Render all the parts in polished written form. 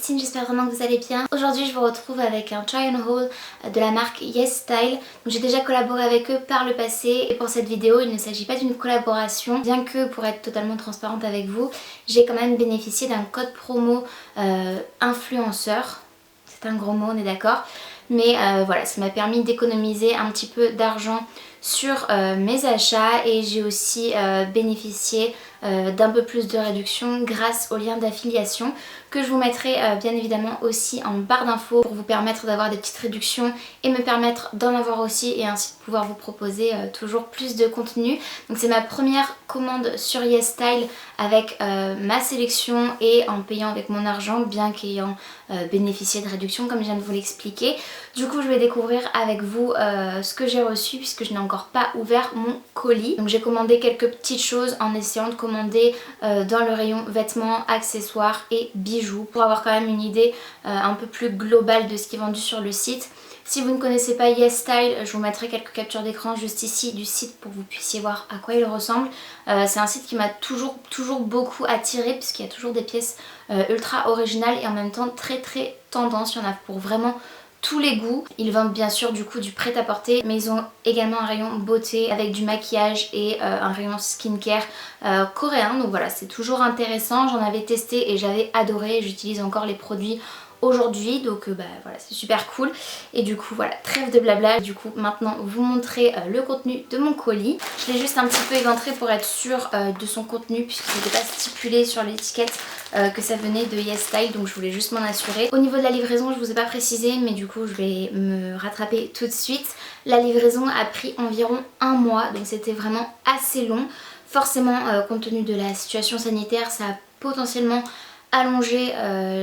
copines, j'espère vraiment que vous allez bien. Aujourd'hui je vous retrouve avec un try and haul de la marque YesStyle. J'ai déjà collaboré avec eux par le passé et pour cette vidéo il ne s'agit pas d'une collaboration. Bien que pour être totalement transparente avec vous, j'ai quand même bénéficié d'un code promo influenceur. C'est un gros mot, on est d'accord. Mais voilà, ça m'a permis d'économiser un petit peu d'argent sur mes achats et j'ai aussi bénéficié d'un peu plus de réduction grâce au lien d'affiliation que je vous mettrai bien évidemment aussi en barre d'infos pour vous permettre d'avoir des petites réductions et me permettre d'en avoir aussi et ainsi de pouvoir vous proposer toujours plus de contenu. Donc c'est ma première commande sur YesStyle avec ma sélection et en payant avec mon argent, bien qu'ayant bénéficié de réduction comme je viens de vous l'expliquer. Du coup je vais découvrir avec vous ce que j'ai reçu puisque je n'ai encore pas ouvert mon colis. Donc j'ai commandé quelques petites choses en essayant de commander dans le rayon vêtements, accessoires et bijoux pour avoir quand même une idée un peu plus globale de ce qui est vendu sur le site. Si vous ne connaissez pas YesStyle, je vous mettrai quelques captures d'écran juste ici du site pour que vous puissiez voir à quoi il ressemble. C'est un site qui m'a toujours beaucoup attiré puisqu'il y a toujours des pièces ultra originales et en même temps très tendance. Il y en a pour vraiment tous les goûts. Ils vendent bien sûr du coup du prêt-à-porter mais ils ont également un rayon beauté avec du maquillage et un rayon skincare coréen. Donc voilà, c'est toujours intéressant. J'en avais testé et j'avais adoré. J'utilise encore les produits aujourd'hui, donc voilà, c'est super cool. Et du coup voilà, trêve de blabla, du coup maintenant vous montrer le contenu de mon colis. Je l'ai juste un petit peu éventré pour être sûre de son contenu puisqu'il n'était pas stipulé sur l'étiquette que ça venait de YesStyle, donc je voulais juste m'en assurer. Au niveau de la livraison, je vous ai pas précisé mais du coup je vais me rattraper tout de suite. La livraison a pris environ un mois, donc c'était vraiment assez long. Forcément compte tenu de la situation sanitaire, ça a potentiellement allonger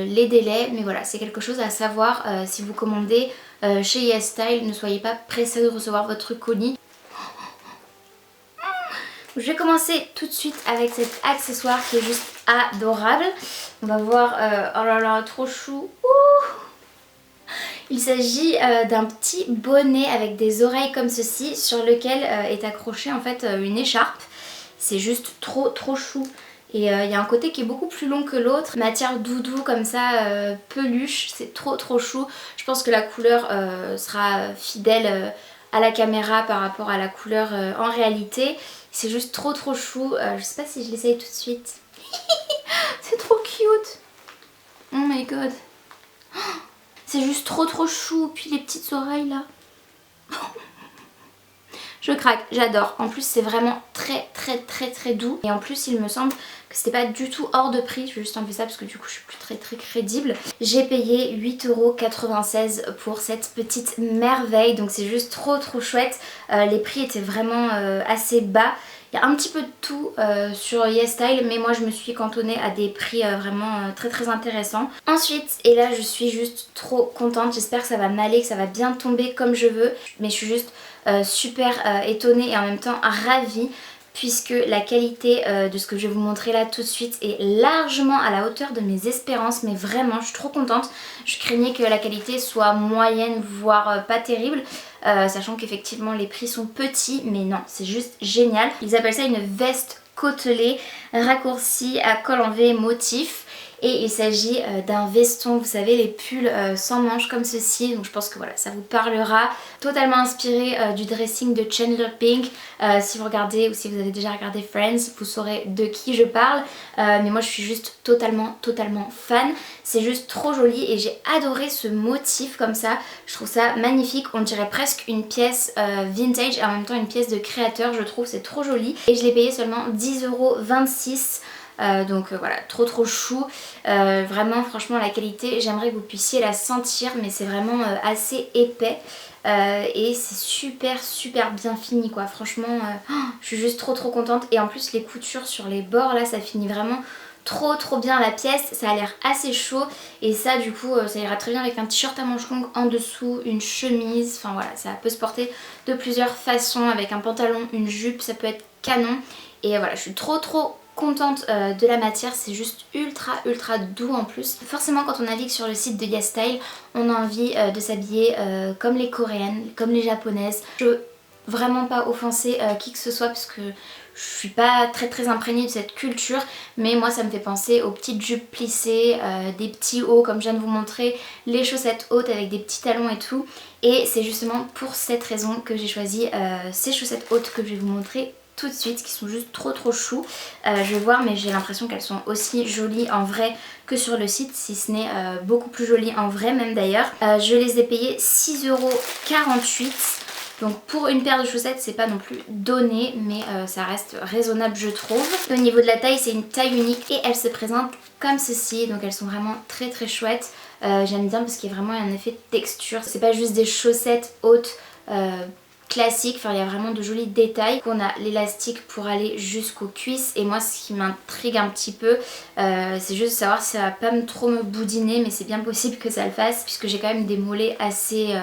les délais, mais voilà, c'est quelque chose à savoir si vous commandez chez YesStyle. Ne soyez pas pressé de recevoir votre colis. Je vais commencer tout de suite avec cet accessoire qui est juste adorable. On va voir, oh là là, trop chou. Il s'agit d'un petit bonnet avec des oreilles comme ceci sur lequel est accrochée en fait une écharpe. C'est juste trop chou. Et il y a un côté qui est beaucoup plus long que l'autre, matière doudou comme ça, peluche, c'est trop chou. Je pense que la couleur sera fidèle à la caméra par rapport à la couleur en réalité. C'est juste trop chou, je sais pas si je l'essaye tout de suite. C'est trop cute. Oh my god. C'est juste trop chou, puis les petites oreilles là. Je craque, j'adore. En plus c'est vraiment très doux. Et en plus il me semble que c'était pas du tout hors de prix. Je vais juste enlever ça parce que du coup je suis plus très crédible. J'ai payé 8,96 € pour cette petite merveille. Donc c'est juste trop chouette. Les prix étaient vraiment assez bas. Il y a un petit peu de tout sur YesStyle, mais moi je me suis cantonnée à des prix vraiment très intéressants. Ensuite, et là je suis juste trop contente, j'espère que ça va m'aller, que ça va bien tomber comme je veux, mais je suis juste super étonnée et en même temps ravie puisque la qualité de ce que je vais vous montrer là tout de suite est largement à la hauteur de mes espérances, mais vraiment je suis trop contente. Je craignais que la qualité soit moyenne voire pas terrible, sachant qu'effectivement les prix sont petits, mais non, c'est juste génial. Ils appellent ça une veste côtelée raccourcie à col en V motif. Et il s'agit d'un veston, vous savez, les pulls sans manches comme ceci. Donc je pense que voilà, ça vous parlera. Totalement inspiré du dressing de Chandler Bing. Si vous regardez ou si vous avez déjà regardé Friends, vous saurez de qui je parle. Mais moi je suis juste totalement fan. C'est juste trop joli et j'ai adoré ce motif comme ça. Je trouve ça magnifique. On dirait presque une pièce vintage et en même temps une pièce de créateur. Je trouve c'est trop joli. Et je l'ai payé seulement 10,26 €. Donc voilà, trop chou. Vraiment franchement la qualité, j'aimerais que vous puissiez la sentir, mais c'est vraiment assez épais et c'est super bien fini quoi. Franchement je suis juste trop contente. Et en plus les coutures sur les bords là, ça finit vraiment trop bien la pièce. Ça a l'air assez chaud et ça du coup ça ira très bien avec un t-shirt à manches longues en dessous, une chemise, enfin voilà, ça peut se porter de plusieurs façons avec un pantalon, une jupe, ça peut être canon. Et voilà, je suis trop contente de la matière, c'est juste ultra doux en plus. Forcément quand on navigue sur le site de YesStyle, on a envie de s'habiller comme les coréennes, comme les japonaises. Je veux vraiment pas offenser qui que ce soit parce que Je suis pas très imprégnée de cette culture, mais moi ça me fait penser aux petites jupes plissées, des petits hauts comme je viens de vous montrer, les chaussettes hautes avec des petits talons et tout. Et c'est justement pour cette raison que j'ai choisi ces chaussettes hautes que je vais vous montrer tout de suite, qui sont juste trop chou. Je vais voir, mais j'ai l'impression qu'elles sont aussi jolies en vrai que sur le site, si ce n'est beaucoup plus jolies en vrai même d'ailleurs. Je les ai payées 6,48 €. Donc pour une paire de chaussettes c'est pas non plus donné, mais ça reste raisonnable je trouve. Au niveau de la taille c'est une taille unique et elles se présentent comme ceci, donc elles sont vraiment très chouettes. J'aime bien parce qu'il y a vraiment un effet de texture, c'est pas juste des chaussettes hautes classique, enfin il y a vraiment de jolis détails. On a l'élastique pour aller jusqu'aux cuisses et moi ce qui m'intrigue un petit peu c'est juste de savoir si ça va pas trop me boudiner, mais c'est bien possible que ça le fasse puisque j'ai quand même des mollets assez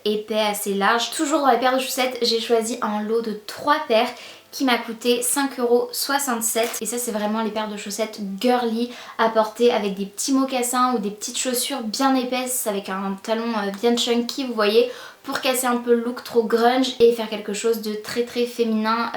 épais, assez larges. Toujours dans les paires de chaussettes j'ai choisi un lot de 3 paires qui m'a coûté 5,67 € et ça c'est vraiment les paires de chaussettes girly à porter avec des petits mocassins ou des petites chaussures bien épaisses avec un talon bien chunky, vous voyez, pour casser un peu le look trop grunge et faire quelque chose de très féminin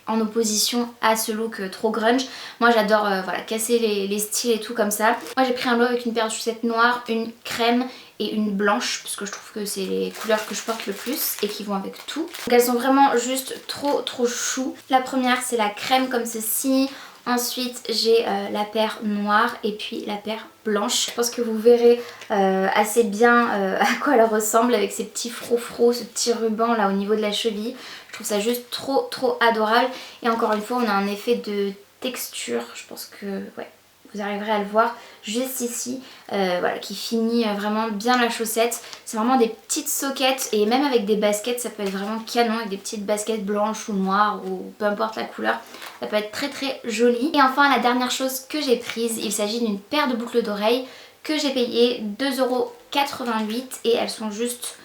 en opposition à ce look trop grunge. Moi j'adore voilà, casser les styles et tout comme ça. Moi j'ai pris un lot avec une paire de chaussettes noires, une crème et une blanche parce que je trouve que c'est les couleurs que je porte le plus et qui vont avec tout. Donc elles sont vraiment juste trop chou. La première c'est la crème comme ceci. Ensuite j'ai la paire noire et puis la paire blanche. Je pense que vous verrez assez bien à quoi elle ressemble avec ces petits froufrous, ce petit ruban là au niveau de la cheville. Je trouve ça juste trop adorable et encore une fois on a un effet de texture, je pense que ouais, vous arriverez à le voir juste ici, voilà, qui finit vraiment bien la chaussette. C'est vraiment des petites soquettes et même avec des baskets ça peut être vraiment canon, avec des petites baskets blanches ou noires ou peu importe la couleur, ça peut être très joli. Et enfin la dernière chose que j'ai prise, il s'agit d'une paire de boucles d'oreilles que j'ai payé 2,88 € et elles sont juste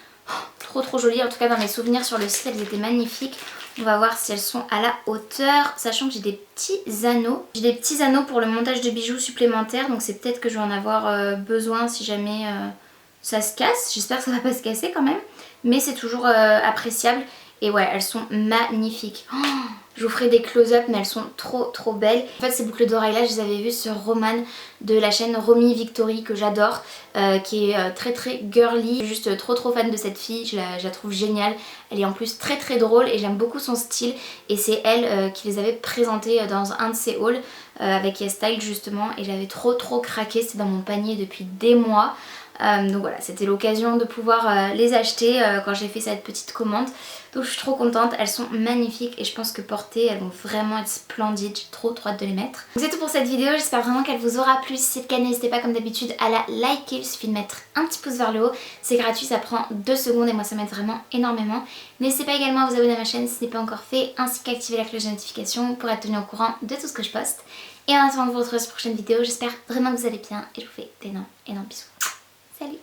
trop jolies. En tout cas dans mes souvenirs sur le site elles étaient magnifiques. On va voir si elles sont à la hauteur, sachant que j'ai des petits anneaux. J'ai des petits anneaux pour le montage de bijoux supplémentaires, donc c'est peut-être que je vais en avoir besoin si jamais ça se casse. J'espère que ça va pas se casser quand même, mais c'est toujours appréciable. Et ouais, elles sont magnifiques. Oh, je vous ferai des close-up, mais elles sont trop belles. En fait, ces boucles d'oreilles là, je les avais vues sur Roman de la chaîne Romy Victory que j'adore, qui est très girly. Je suis juste trop fan de cette fille, je la trouve géniale. Elle est en plus très drôle et j'aime beaucoup son style. Et c'est elle qui les avait présentées dans un de ses hauls avec YesStyle justement. Et j'avais trop craqué, c'était dans mon panier depuis des mois. Donc voilà, c'était l'occasion de pouvoir les acheter quand j'ai fait cette petite commande. Donc je suis trop contente, elles sont magnifiques et je pense que portées elles vont vraiment être splendides. J'ai trop hâte de les mettre. Donc c'est tout pour cette vidéo, j'espère vraiment qu'elle vous aura plu. Si c'est le cas, n'hésitez pas comme d'habitude à la liker, il suffit de mettre un petit pouce vers le haut. C'est gratuit, ça prend 2 secondes et moi ça m'aide vraiment énormément. N'hésitez pas également à vous abonner à ma chaîne si ce n'est pas encore fait, ainsi qu'à activer la cloche de notification pour être tenu au courant de tout ce que je poste. Et en attendant de vous retrouver sur une prochaine vidéo, j'espère vraiment que vous allez bien et je vous fais d'énormes bisous. Salut!